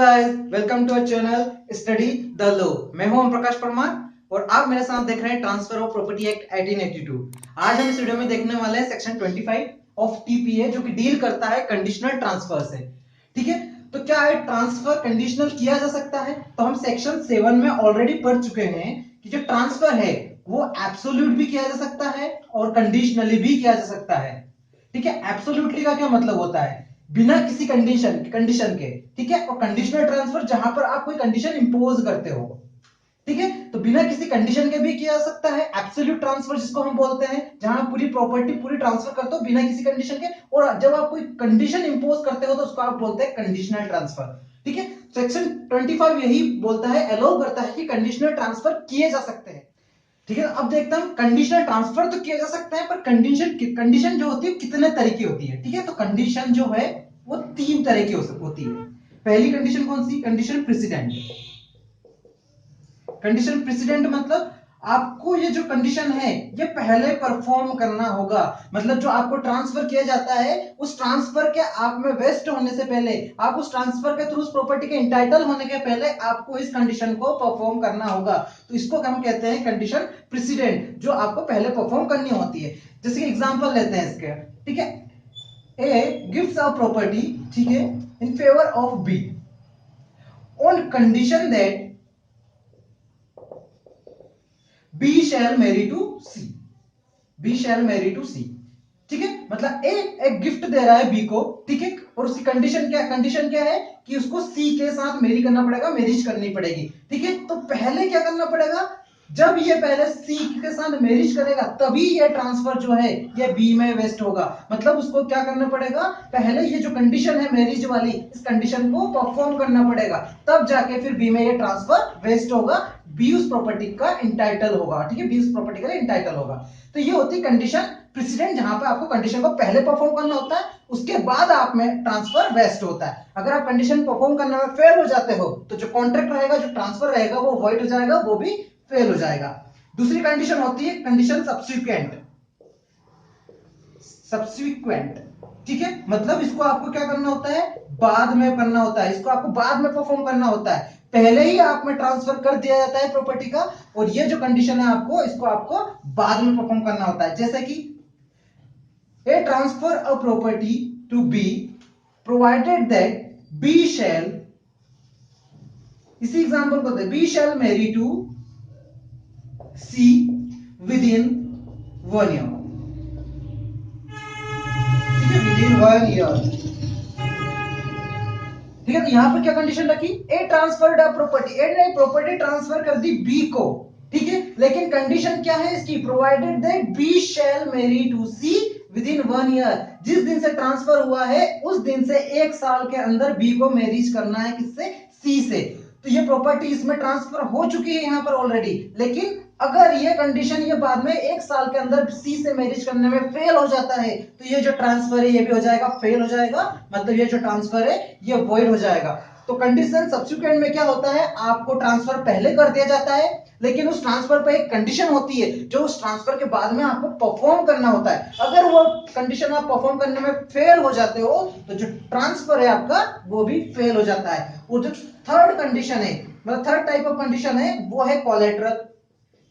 Guys, welcome to our channel study the law. मैं हूं ओम प्रकाश परमार और आप मेरे साथ देख रहे हैं ट्रांसफर ऑफ प्रॉपर्टी एक्ट 1882। आज हम इस वीडियो में देखने वाले हैं सेक्शन 25 ऑफ टीपीए जो कि डील करता है कंडीशनल ट्रांसफर से। ठीक है, तो क्या है ट्रांसफर कंडीशनल किया जा सकता है? तो हम सेक्शन 7 में ऑलरेडी पढ़ चुके हैं कि जो ट्रांसफर है वो एब्सोल्यूट भी किया जा सकता है और कंडीशनली भी किया जा सकता है। ठीक है, एब्सोल्युटली का क्या मतलब होता है? बिना किसी कंडीशन के। ठीक है, और कंडीशनल ट्रांसफर जहां पर आप कोई कंडीशन इंपोज करते हो। ठीक है, तो बिना किसी कंडीशन के भी किया जा सकता है। एब्सोल्यूट ट्रांसफर जिसको हम बोलते हैं, जहां पूरी प्रॉपर्टी पूरी ट्रांसफर करते हो बिना किसी कंडीशन के, और जब आप कोई कंडीशन इंपोज करते हो तो उसको आप बोलते हैं कंडीशनल ट्रांसफर। ठीक है, सेक्शन 25 यही बोलता है, अलाउ करता है कि कंडीशनल ट्रांसफर किए जा सकते हैं। ठीक है, अब देखते हैं कंडीशनल ट्रांसफर तो किया जा सकता है, पर कंडीशन जो होती है कितने तरह की होती है। ठीक है, तो कंडीशन जो है वो 3 तरह की होती है। पहली कंडीशन कौन सी? Condition precedent. कंडीशन प्रेसिडेंट मतलब आपको ये जो कंडीशन है ये पहले परफॉर्म करना होगा। मतलब जो आपको ट्रांसफर किया जाता है उस ट्रांसफर के आप में वेस्ट होने से पहले, आप उस ट्रांसफर के थ्रू उस प्रॉपर्टी के इंटाइटल होने के पहले आपको इस कंडीशन को परफॉर्म करना होगा। तो इसको हम कहते हैं कंडीशन प्रेसिडेंट, जो आपको पहले परफॉर्म करनी होती है। जैसे कि एग्जांपल लेते हैं इसके। ठीक है, ए गिव्स अ प्रॉपर्टी, ठीक है, in favour of B on condition that B shall marry to C। B shall marry to C। ठीक है, मतलब ए एक गिफ्ट दे रहा है बी को। ठीक है, और उसकी कंडीशन क्या है कि उसको सी के साथ मैरी करना पड़ेगा, मैरिज करनी पड़ेगी। ठीक है, तो पहले क्या करना पड़ेगा? जब ये पहले सी के साथ मैरिज करेगा तभी ये ट्रांसफर जो है ये बी में वेस्ट होगा। मतलब उसको क्या करना पड़ेगा? पहले ये जो कंडीशन है मैरिज वाली, इस कंडीशन को परफॉर्म करना पड़ेगा, तब जाके फिर बी में ये ट्रांसफर वेस्ट होगा, बी उस प्रॉपर्टी का इंटाइटल होगा। ठीक है, बी उस प्रॉपर्टी का इंटाइटल होगा। तो ये होती कंडीशन प्रेसिडेंट, जहां पे आपको कंडीशन को पहले परफॉर्म करना होता है, उसके बाद आप में ट्रांसफर वेस्ट होता है। अगर आप कंडीशन परफॉर्म करने में फेल हो जाते हो तो जो कॉन्ट्रैक्ट रहेगा, जो ट्रांसफर रहेगा वो वॉइड हो जाएगा, वो भी फेल हो जाएगा। दूसरी कंडीशन होती है कंडीशन सब्सिक्वेंट। सब्सिक्वेंट, ठीक है, मतलब इसको आपको क्या करना होता है? बाद में करना होता है, इसको आपको बाद में परफॉर्म करना होता है। पहले ही आप में ट्रांसफर कर दिया जाता है प्रॉपर्टी का, और ये जो कंडीशन है आपको, इसको आपको बाद में परफॉर्म करना होता है। जैसे कि A transfer a property to B provided that B shall, इसी एग्जांपल को दे, B shall marry to C within 1 year. ठीक है, विद इन 1 ईयर। ठीक है, तो यहां पर क्या कंडीशन रखी? ए ट्रांसफर्ड अ प्रॉपर्टी, ए ने प्रॉपर्टी ट्रांसफर कर दी बी को। ठीक है, लेकिन कंडीशन क्या है इसकी? Provided that B shall marry to C within 1 year. जिस दिन से ट्रांसफर हुआ है उस दिन से 1 साल के अंदर बी को मैरिज करना है। किससे? सी से। तो ये प्रॉपर्टी इसमें ट्रांसफर हो चुकी है यहां पर ऑलरेडी, लेकिन अगर ये कंडीशन ये बाद में 1 साल के अंदर सी से मैरिज करने में फेल हो जाता है तो ये जो ट्रांसफर है ये भी हो जाएगा, फेल हो जाएगा। मतलब ये जो ट्रांसफर है ये वॉइड हो जाएगा। तो कंडीशन सब्सिक्वेंट में क्या होता है? आपको ट्रांसफर पहले कर दिया जाता है, लेकिन उस ट्रांसफर पे एक कंडीशन होती है जो उस ट्रांसफर के बाद में आपको परफॉर्म करना होता है। अगर वो कंडीशन आप परफॉर्म करने में फेल हो जाते हो तो जो ट्रांसफर है आपका वो भी फेल हो जाता है। वो जो थर्ड कंडीशन है, मतलब थर्ड टाइप ऑफ कंडीशन है, वो है कोलैटरल।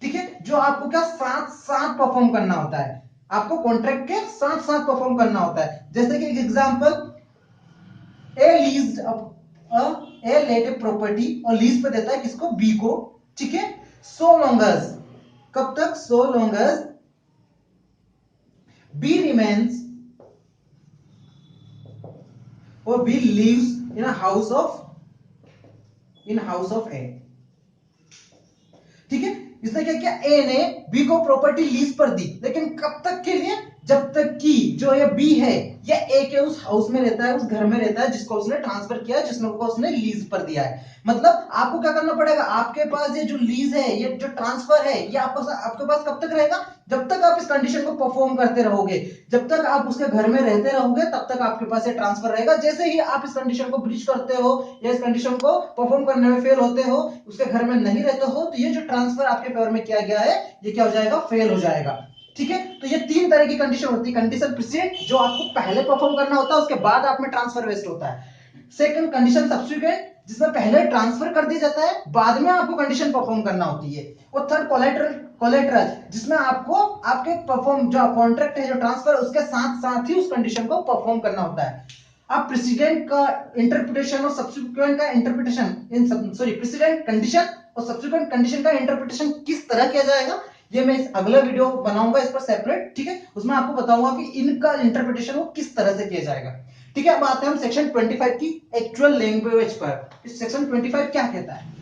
ठीक है, जो आपको क्या साथ साथ परफॉर्म करना होता है, आपको कॉन्ट्रैक्ट के साथ साथ परफॉर्म करना होता है। जैसे कि एक example, A leased A late a property, और लीज पे देता है किसको? बी को। ठीक है, सो लॉन्ग एज, कब तक? So long as B remains और B lives in house of A. ठीक है, इसने क्या किया? ए ने बी को प्रॉपर्टी लीज पर दी, लेकिन कब तक के लिए? जब तक कि जो ये बी है ये ए के उस हाउस में रहता है, उस घर में रहता है जिसको उसने ट्रांसफर किया, जिसको उसने लीज पर दिया है। मतलब आपको क्या करना पड़ेगा? आपके पास ये जो लीज है, ये जो ट्रांसफर है, ये आपके पास कब तक रहेगा? जब तक आप इस कंडीशन को परफॉर्म करते रहोगे, जब तक आप उसके घर में रहते रहोगे, तब तक आपके पास ये ट्रांसफर रहेगा। जैसे ही आप इस कंडीशन को ब्रीच करते हो या इस कंडीशन को परफॉर्म करने में फेल होते हो, उसके घर में नहीं रहते हो, तो ये जो ट्रांसफर आपके फेवर में किया गया है ये क्या हो जाएगा? फेल हो जाएगा। ठीक है, तो ये 3 तरह की कंडीशन होती है। कंडीशन प्रेसिडेंट, जो आपको पहले परफॉर्म करना होता है, उसके बाद आप में ट्रांसफर वेस्ट होता है। सेकंड कंडीशन सब्स्टिट्यूएंट, जिसमें पहले ट्रांसफर कर दिया जाता है, बाद में आपको कंडीशन परफॉर्म करना होती है। और थर्ड कोलेटरल, जिसमें आपको आपके परफॉर्म जो कॉन्ट्रैक्ट है, जो ट्रांसफर, उसके साथ साथ ही उस कंडीशन को परफॉर्म करना होता है। अब प्रेसिडेंट का इंटरप्रिटेशन और सब्सिक्वेंट का इंटरप्रिटेशन प्रेसिडेंट कंडीशन और सब्सिक्वेंट कंडीशन का इंटरप्रिटेशन किस तरह किया जाएगा, ये मैं अगला वीडियो बनाऊंगा इस पर सेपरेट, ठीक है। उसमें आपको बताऊंगा कि इनका इंटरप्रिटेशन वो किस तरह से किया जाएगा, ठीक है। अब आते हैं हम सेक्शन 25 की एक्चुअल लैंग्वेज पर। इस सेक्शन 25 क्या कहता है,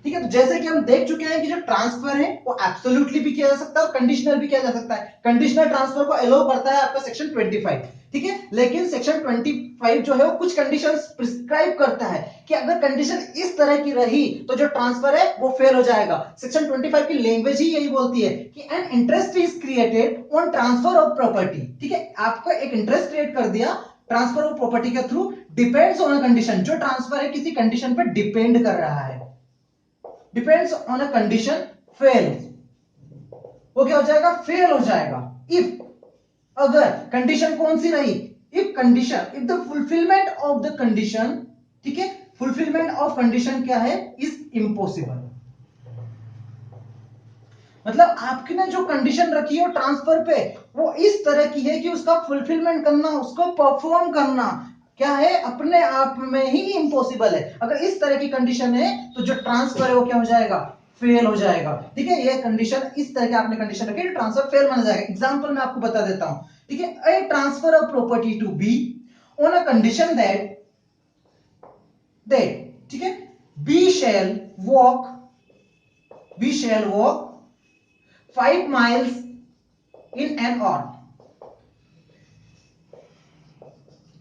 ठीक है। तो जैसे कि हम देख चुके हैं कि जो ट्रांसफर है वो एब्सोल्युटली भी किया जा सकता है और कंडीशनल भी किया जा सकता है। कंडीशनल ट्रांसफर को अलाउ करता है आपका सेक्शन 25, ठीक है। लेकिन सेक्शन 25 जो है वो कुछ कंडीशंस प्रिस्क्राइब करता है कि अगर कंडीशन इस तरह की रही तो जो ट्रांसफर है वो फेल हो जाएगा। सेक्शन 25 की लैंग्वेज ही यही बोलती है कि an interest is created on transfer of property, ठीक है। आपको एक इंटरेस्ट क्रिएट कर दिया ट्रांसफर ऑफ प्रॉपर्टी के through, depends on a condition, जो ट्रांसफर है किसी कंडीशन पर डिपेंड कर रहा है, depends on a condition, fail, वो क्या हो जाएगा, फेल हो जाएगा। इफ, अगर कंडीशन कौन सी रही, if condition, if the fulfilment of the condition, ठीक है, फुलफिलमेंट ऑफ कंडीशन क्या है, इज इम्पॉसिबल। मतलब आपकी ने जो कंडीशन रखी है ट्रांसफर पे वो इस तरह की है कि उसका फुलफिलमेंट करना, उसको परफॉर्म करना क्या है, अपने आप में ही इम्पॉसिबल है। अगर इस तरह की कंडीशन है तो जो ट्रांसफर है वो क्या हो जाएगा, फेल हो जाएगा, ठीक है। ये कंडीशन इस तरह की आपने कंडीशन रखी, ट्रांसफर फेल माना जाएगा। एग्जांपल मैं आपको बता देता हूं, ठीक है। A transfer of property to B on a condition that, ठीक है, B shall walk 5 miles in an hour।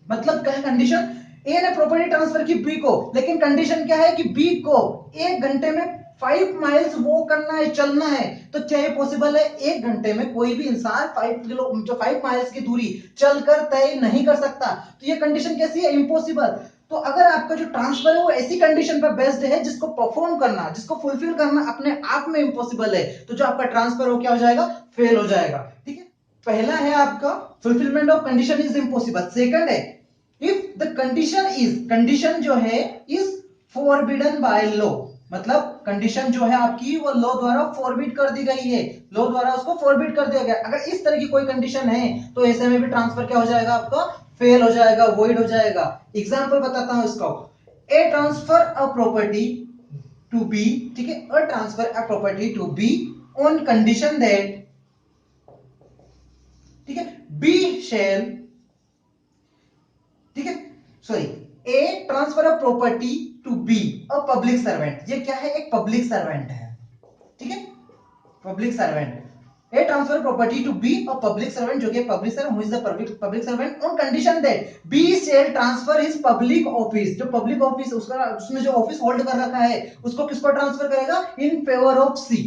मतलब क्या है कंडीशन, ए ने प्रॉपर्टी ट्रांसफर की बी को, लेकिन कंडीशन क्या है कि बी को 1 घंटे में 5 माइल्स वो करना है, चलना है। तो क्या ये पॉसिबल है, 1 घंटे में कोई भी इंसान 5 माइल्स की दूरी चलकर तय नहीं कर सकता। तो ये कंडीशन कैसी है, इम्पॉसिबल। तो अगर आपका जो ट्रांसफर है वो ऐसी कंडीशन पर बेस्ड है जिसको परफॉर्म करना, जिसको फुलफिल करना अपने आप में इम्पॉसिबल है, तो जो आपका ट्रांसफर हो क्या हो जाएगा, फेल हो जाएगा, ठीक है। पहला है आपका fulfilment of condition is impossible. Second है if the condition is, condition जो है इज फॉरबिडन बाय लॉ, मतलब कंडीशन जो है आपकी वो लॉ द्वारा फॉरबिड कर दी गई है, लॉ द्वारा उसको फॉरबिड कर दिया गया। अगर इस तरह की कोई कंडीशन है तो ऐसे में भी ट्रांसफर क्या हो जाएगा, आपका फेल हो जाएगा, वॉइड हो जाएगा। एग्जांपल बताता हूं इसका, ए transfer a property to B, ठीक है, a transfer a property to B on condition that, ठीक है, बी शेल, ठीक है, sorry, A transfer a property to B a public servant. ये क्या है, एक पब्लिक सर्वेंट है, ठीक है, public servant. A transfer property to B a public servant, जो कि public servant, who is the public servant, on condition that B shell transfer his public office, जो पब्लिक ऑफिस उसका, उसने जो ऑफिस होल्ड कर रखा है उसको किसको ट्रांसफर करेगा, इन फेवर ऑफ सी,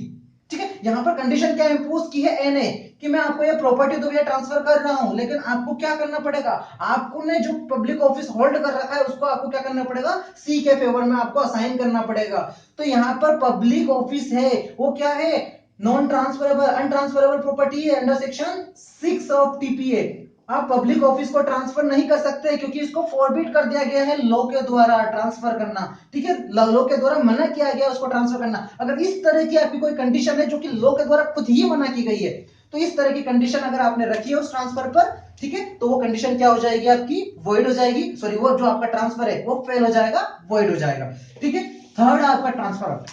ठीक है। यहां पर कंडीशन क्या इंपोज की है, ए ने, कि मैं आपको ये प्रॉपर्टी तो भैया ट्रांसफर कर रहा हूं, लेकिन आपको क्या करना पड़ेगा, आपको ने जो पब्लिक ऑफिस होल्ड कर रखा है उसको आपको क्या करना पड़ेगा, सी के फेवर में आपको असाइन करना पड़ेगा। तो यहां पर पब्लिक ऑफिस है वो क्या है, नॉन ट्रांसफरेबल, अनट्रांसफरेबल प्रॉपर्टी है अंडर सेक्शन 6 ऑफ टीपीए। आप पब्लिक ऑफिस को ट्रांसफर नहीं कर सकते क्योंकि इसको फॉरबिड कर दिया गया है लॉ के द्वारा ट्रांसफर करना, ठीक है, लॉ के द्वारा मना किया गया उसको ट्रांसफर करना। अगर इस तरह की आपकी कोई कंडीशन है जो कि लॉ के द्वारा खुद ही मना की गई है, तो इस तरह की कंडीशन अगर आपने रखी है उस ट्रांसफर पर, ठीक है, तो वो कंडीशन क्या हो जाएगी, आपकी वॉइड हो जाएगी, सॉरी, वो जो आपका ट्रांसफर है वो फेल हो जाएगा, वॉइड हो जाएगा, ठीक है। थर्ड आपका ट्रांसफर,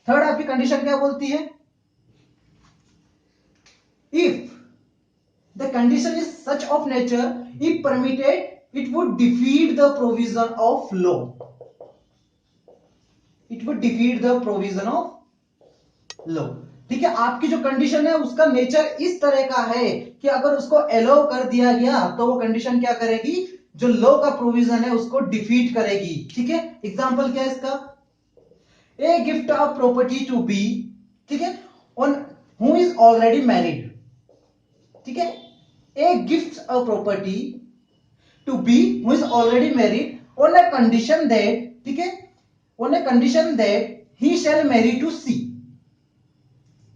थर्ड आपकी कंडीशन क्या बोलती है, if the condition is such of nature, if permitted, it would defeat the provision of law, it would defeat the provision of law, ठीक है। आपकी जो कंडीशन है उसका नेचर इस तरह का है कि अगर उसको अलाउ कर दिया गया तो वो कंडीशन क्या करेगी, जो लॉ का प्रोविजन है उसको डिफीट करेगी, ठीक है। एग्जांपल क्या है इसका, A gift of property to B, ठीक है, on who is already married, ठीक है, A gift a property to B who is already married on a condition that, ठीक है, on a condition that he shall marry to C,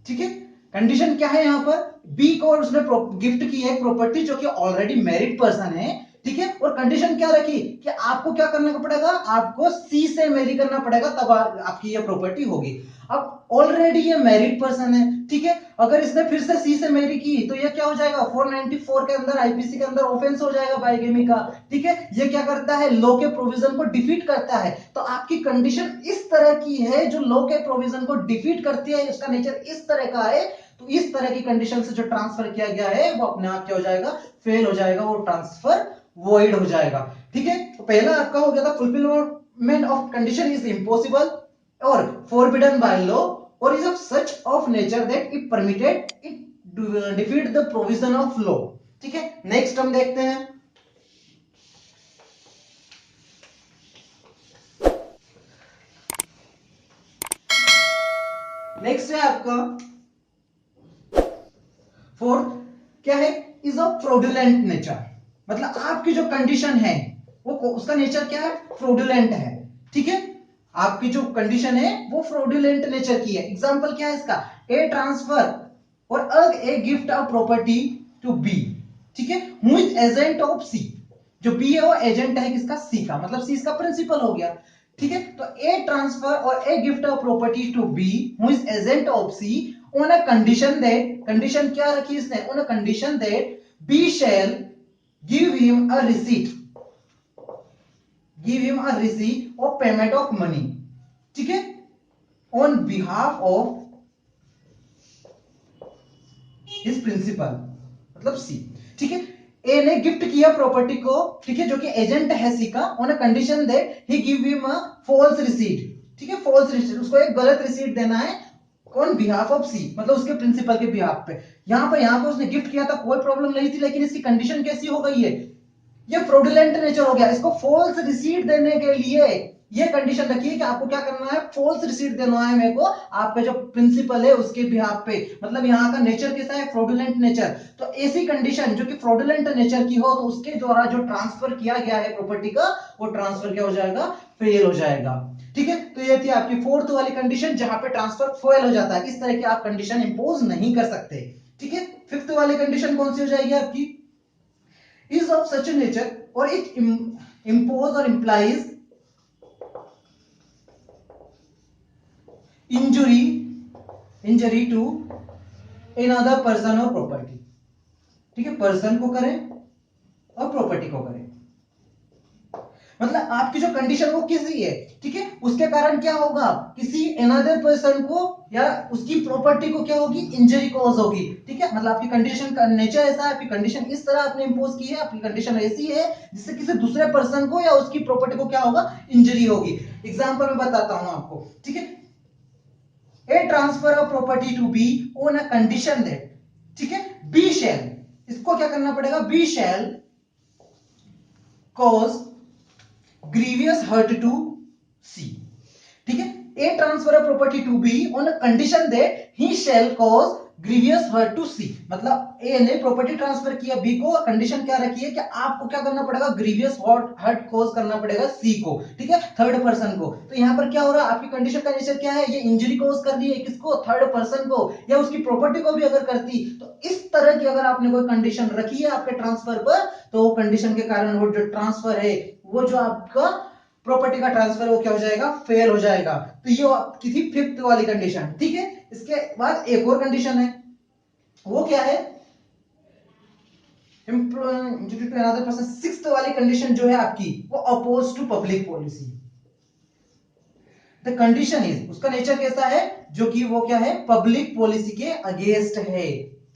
ठीक है। Condition क्या है यहां पर, बी को उसने गिफ्ट की है प्रॉपर्टी जो कि ऑलरेडी मैरिड पर्सन है, ठीक है, और कंडीशन क्या रखी कि आपको क्या करना पड़ेगा, आपको सी से मैरी करना पड़ेगा, तब आपकी ये प्रॉपर्टी होगी। अब ऑलरेडी ये मैरिड पर्सन है, ठीक है, अगर इसने फिर से सी से मैरी की तो ये क्या हो जाएगा, 494 के अंदर आईपीसी के अंदर ऑफेंस हो जाएगा बाइगेमी का। ठीक है, ये क्या करता है, लॉ के प्रोविजन को डिफीट करता है। तो आपकी कंडीशन इस तरह की है जो लॉ के प्रोविजन को डिफीट करती है, इसका नेचर इस तरह का है, तो इस तरह की कंडीशन से जो ट्रांसफर किया गया है वो अपने आप क्या हो जाएगा, फेल हो जाएगा, वो ट्रांसफर वॉइड हो जाएगा। ठीक है, तो पहला आपका हो गया था fulfilment of condition is impossible और forbidden by law or is of such of nature that if permitted it defeat the provision of law। ठीक है, नेक्स्ट हम देखते हैं, नेक्स्ट है आपका फोर्थ, क्या है, इज ऑफ फ्रॉडुलेंट नेचर। मतलब आपकी जो कंडीशन है वो उसका नेचर क्या है, फ्रॉडुलेंट है। ठीक है, आपकी जो कंडीशन है वो फ्रॉडुलेंट नेचर की है। एग्जांपल क्या है इसका, ए ट्रांसफर और a gift of property to B. ठीक है, who is agent of C, जो बी है वो एजेंट है किसका, सी का, मतलब सी इसका प्रिंसिपल हो गया। ठीक है, तो ए ट्रांसफर और a gift of property to B who is agent of C on a condition that, condition क्या रखी इसने, on a condition that B shall give him a receipt, give him a receipt of payment of money। ठीक है, on behalf of his principal, मतलब सी। ठीक है, ए ने gift किया प्रॉपर्टी को, ठीक है, जो कि एजेंट है सी का, on a condition that he give him a false receipt. ठीक है, फॉल्स रिसीट, उसको एक गलत रिसीट देना है ऑन बिहाफ ऑफ सी, मतलब उसके प्रिंसिपल के बिहाफ पे। यहां पे उसने गिफ्ट किया था, कोई प्रॉब्लम नहीं थी, लेकिन इसकी कंडीशन कैसी हो गई है, ये फ्रॉडुलेंट नेचर हो गया। इसको फॉल्स रिसीट देने के लिए ये कंडीशन रखिए कि आपको क्या करना है, फॉल्स रिसीट देना है मेरे को आपका जो प्रिंसिपल है उसके बिहाफ पे। मतलब यहाँ का नेचर कैसा है, फ्रॉडुलेंट नेचर। तो ऐसी कंडीशन जो कि फ्रॉडुलेंट नेचर की हो, तो उसके द्वारा जो ट्रांसफर किया गया है प्रॉपर्टी का, वो ट्रांसफर क्या हो जाएगा, फेल हो जाएगा। ठीक है, तो ये थी आपकी फोर्थ वाली कंडीशन जहां पे ट्रांसफर फेल हो जाता है। इस तरह की आप कंडीशन इंपोज नहीं कर सकते। ठीक है, फिफ्थ वाली कंडीशन कौन सी हो जाएगी आपकी, is of such a nature or it impose or implies injury to another person or property। ठीक है, पर्सन को करें और प्रॉपर्टी को करें, मतलब आपकी जो कंडीशन वो किसी है, ठीक है, उसके कारण क्या होगा, किसी अनदर पर्सन को या उसकी प्रॉपर्टी को क्या होगी, इंजरी कॉज होगी। ठीक है, मतलब आपकी कंडीशन का नेचर ऐसा है, आपकी कंडीशन इस तरह आपने इंपोज की है, आपकी कंडीशन ऐसी है जिससे किसी दूसरे पर्सन को या उसकी प्रॉपर्टी को क्या होगा, इंजरी होगी। एग्जांपल में बताता हूं आपको। ठीक है, A transfer of property to B on a condition that, ठीक है, बी शैल, इसको क्या करना पड़ेगा, B shall cause grievous hurt to C. ठीक है, A transfer a property to B on a condition that he shall cause grievous hurt to C. मतलब A ने प्रॉपर्टी ट्रांसफर किया बी को, कंडीशन क्या रखी है कि आपको क्या करना पड़ेगा, ग्रीवियस हर्ट कॉज करना पड़ेगा सी को। ठीक है, थर्ड पर्सन को। तो यहां पर क्या हो रहा है, आपकी कंडीशन का नेचर क्या है, ये इंजरी कॉज कर रही है किसको, थर्ड पर्सन को, या उसकी प्रॉपर्टी को भी अगर करती। तो इस तरह की अगर आपने कोई कंडीशन रखी है आपके ट्रांसफर पर, तो कंडीशन के कारण वो जो ट्रांसफर है, वो जो आपका प्रॉपर्टी का ट्रांसफर, वो क्या हो जाएगा, फेल हो जाएगा। तो ये आपकी थी फिफ्थ वाली कंडीशन। ठीक है, इसके बाद एक और कंडीशन है, वो क्या है, सिक्स्थ वाली कंडीशन जो है आपकी, वो oppose to public policy. The condition is, उसका नेचर कैसा है, जो कि वो क्या है, पब्लिक पॉलिसी के अगेंस्ट है।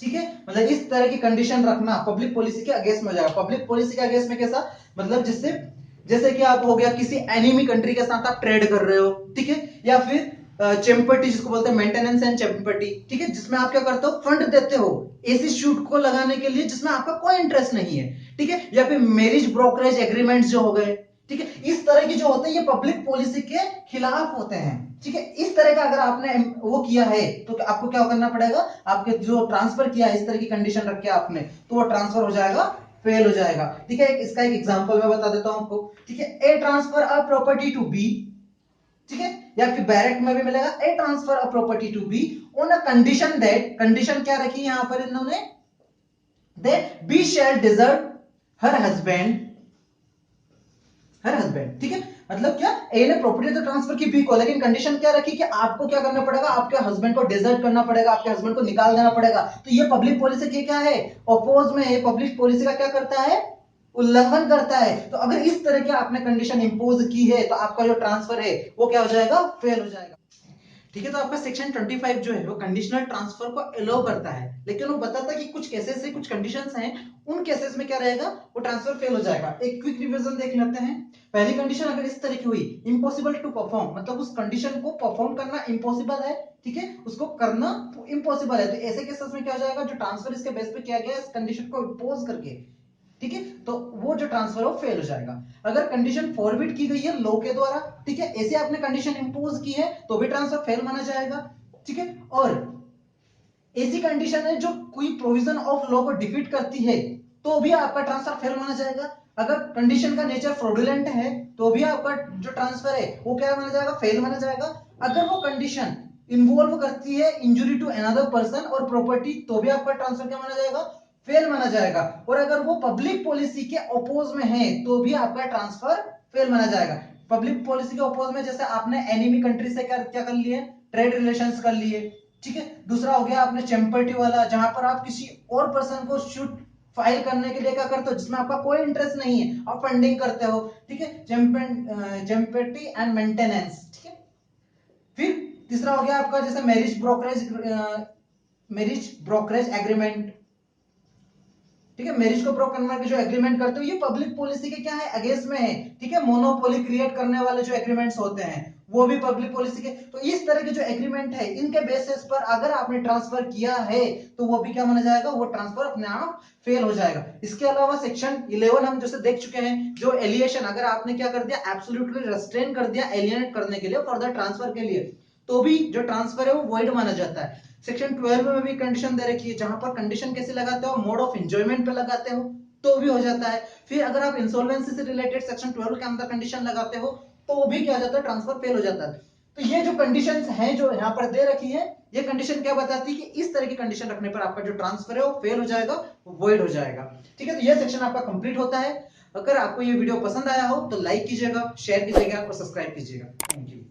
ठीक है, मतलब इस तरह की कंडीशन रखना पब्लिक पॉलिसी के अगेंस्ट में हो जाएगा। पब्लिक पॉलिसी के अगेंस्ट में कैसा, मतलब जिससे, जैसे कि आप हो गया किसी एनिमी कंट्री के साथ आप ट्रेड कर रहे हो, ठीक है, या फिर चैम्पर्टी जिसको बोलते हैं, मेंटेनेंस एंड चैम्पर्टी। ठीक है, जिसमें आप क्या करते हो, फंड देते हो ऐसी शूट को लगाने के लिए जिसमें आपका कोई इंटरेस्ट नहीं है। ठीक है, या फिर मैरिज ब्रोकरेज एग्रीमेंट्स जो हो गए, ठीक है, इस तरह की जो होते हैं ये पब्लिक पॉलिसी के खिलाफ होते हैं। ठीक है, इस तरह का अगर आपने वो किया है तो आपको क्या करना पड़ेगा, आपके जो ट्रांसफर किया है इस तरह की कंडीशन रख के आपने, तो वो ट्रांसफर हो जाएगा, फेल हो जाएगा। ठीक है, इसका एक एग्जांपल मैं बता देता हूं आपको। ठीक है, A transfer a property to B, ठीक है, या फिर डायरेक्ट में भी मिलेगा, A transfer a property to B on a condition that, condition क्या रखी यहां पर इन्होंने, that B shall deserve her husband her husband, ठीक है। मतलब क्या, ए ने प्रॉपर्टी तो ट्रांसफर की बी को, लेकिन कंडीशन क्या रखी कि आपको क्या करना पड़ेगा, आपके हस्बैंड को डिजर्ट करना पड़ेगा, आपके हस्बैंड को निकाल देना पड़ेगा। तो ये पब्लिक पॉलिसी के क्या है, अपोज में है, पब्लिक पॉलिसी का क्या करता है, उल्लंघन करता है। तो अगर इस तरह की आपने कंडीशन इंपोज की है तो आपका जो ट्रांसफर है वो क्या हो जाएगा, फेल हो जाएगा। ठीक है, तो आपका सेक्शन 25 जो है वो कंडीशनल ट्रांसफर को अलो करता है, लेकिन वो बताता है कि कुछ केसेस है, कुछ कंडीशंस हैं, उन केसेस में क्या रहेगा, वो ट्रांसफर फेल हो जाएगा। एक क्विक रिवीजन देख लेते हैं। पहली कंडीशन अगर इस तरह की हुई, इम्पॉसिबल टू परफॉर्म, मतलब उस कंडीशन को परफॉर्म करना इम्पॉसिबल है, ठीक है, उसको करना इम्पॉसिबल है, तो ऐसे केसेस में क्या हो जाएगा, जो ट्रांसफर इसके बेस पे किया गया इस कंडीशन को इम्पोज करके, ठीक है, तो वो जो ट्रांसफर है फेल हो जाएगा। अगर कंडीशन फॉरवर्ड की गई है लॉ के द्वारा, ठीक है, ऐसे आपने कंडीशन इंपोज की है तो भी ट्रांसफर फेल माना जाएगा, ठीक है। और ऐसी कंडीशन है जो कोई प्रोविजन ऑफ लॉ को डिफीट करती है तो भी आपका ट्रांसफर फेल माना जाएगा। अगर कंडीशन का नेचर फ्रॉडुलेंट है तो भी आपका जो ट्रांसफर है वो क्या माना जाएगा, फेल माना जाएगा। अगर वो कंडीशन इन्वॉल्व करती है इंजुरी टू अनदर पर्सन और प्रॉपर्टी तो भी आपका ट्रांसफर क्या माना जाएगा, फेल माना जाएगा। और अगर वो पब्लिक पॉलिसी के अपोज में है तो भी आपका ट्रांसफर फेल माना जाएगा। पब्लिक पॉलिसी के अपोज में जैसे आपने एनिमी कंट्री से क्या कर लिए, ट्रेड रिलेशंस कर लिए, ठीक है। दूसरा हो गया आपने चैम्पर्टी वाला, जहां पर आप किसी और पर्सन को शूट फाइल करने के लिए क्या करते हो, जिसमें आपका कोई इंटरेस्ट नहीं है, आप फंडिंग करते हो, ठीक है, चैम्पर्टी एंड मेंटेनेंस, ठीक है। फिर तीसरा हो गया आपका जैसे मैरिज ब्रोकरेज एग्रीमेंट, ठीक है, मैरिज को ब्रोक करने के जो एग्रीमेंट करते हो ये पब्लिक पॉलिसी के क्या है, अगेंस्ट में है, ठीक है। मोनोपोली क्रिएट करने वाले जो एग्रीमेंट्स होते हैं वो भी पब्लिक पॉलिसी के। तो इस तरह के जो एग्रीमेंट है इनके बेसिस पर अगर आपने ट्रांसफर किया है तो वो भी क्या माना जाएगा, वो ट्रांसफर अपने आप फेल हो जाएगा। इसके अलावा सेक्शन 11 हम जैसे देख चुके हैं, जो एलिएशन, अगर आपने क्या कर दिया, एब्सोल्युटली रेस्ट्रेन कर दिया एलिएनेट करने के लिए, फर्दर ट्रांसफर के लिए, तो भी जो ट्रांसफर है वो वॉइड माना जाता है। सेक्शन 12 में भी कंडीशन दे रखी है, जहां पर कंडीशन कैसे लगाते हो, मोड ऑफ एंजॉयमेंट पे लगाते हो तो भी हो जाता है। फिर अगर आप इंसॉल्वेंसी से रिलेटेड सेक्शन 12 के अंदर कंडीशन लगाते हो तो भी क्या हो जाता है, ट्रांसफर फेल हो जाता है। तो ये जो कंडीशंस हैं जो यहाँ पर दे रखी है, ये कंडीशन क्या बताती है कि इस तरह की कंडीशन रखने पर आपका जो ट्रांसफर है वो फेल हो जाएगा, वॉइड हो जाएगा, ठीक है। तो ये सेक्शन आपका कंप्लीट होता है। अगर आपको ये वीडियो पसंद आया हो तो लाइक कीजिएगा, शेयर कीजिएगा और सब्सक्राइब कीजिएगा। Thank you.